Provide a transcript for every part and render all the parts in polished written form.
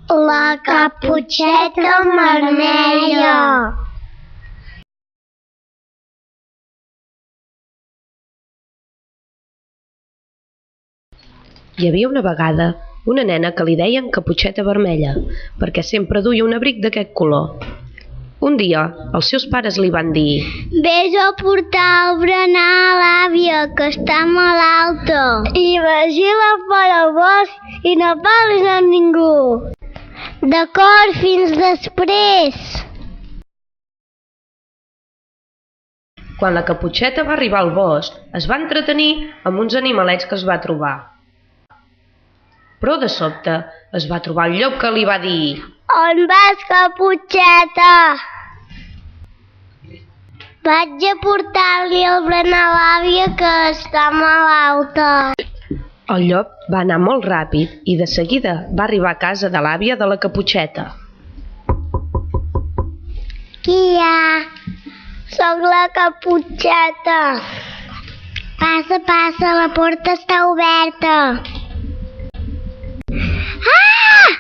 La caputxeta vermella. Hi havia una vegada una nena que li deien caputxeta vermella, perquè sempre duia un abric d'aquest color. Un dia, els seus pares li van dir: Vés a portar el berenar a l'àvia, que està malalta. I vigila fora el bosc i no parlis amb ningú. D'acord, fins després. Quan la caputxeta va arribar al bosc, es va entretenir amb uns animalets que es va trobar. Però de sobte es va trobar el llop que li va dir: On vas, caputxeta? Vaig a portar-li el berenar a l'àvia, que està malalta. El llop va anar molt ràpid i de seguida va arribar a casa de l'àvia de la caputxeta. Qui hi ha? Soc la caputxeta. Passa, passa, la porta està oberta. Ah!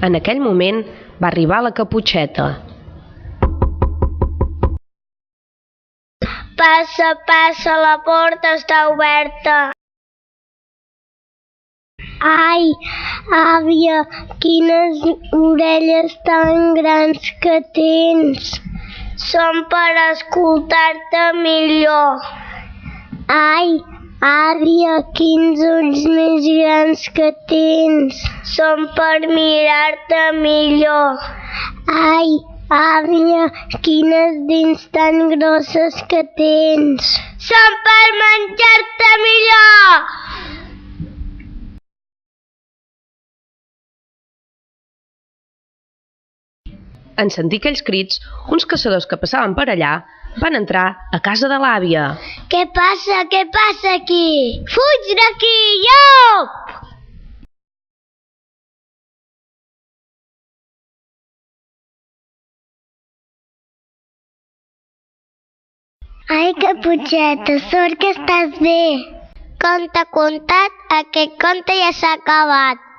En aquell moment va arribar la caputxeta. Passa, passa, la porta està oberta. Ai, àvia, quines orelles tan grans que tens. Són per escoltar-te millor. Ai, àvia, quins ulls més grans que tens. Són per mirar-te millor. Ai, àvia, quines dents tan grosses que tens. Són per menjar-te millor. En sentir aquells crits, uns caçadors que passaven per allà van entrar a casa de l'àvia. Què passa aquí? Fuig d'aquí, llop! Ai, caputxeta, sort que estàs bé. Com t'ha contat, aquest conte ja s'ha acabat.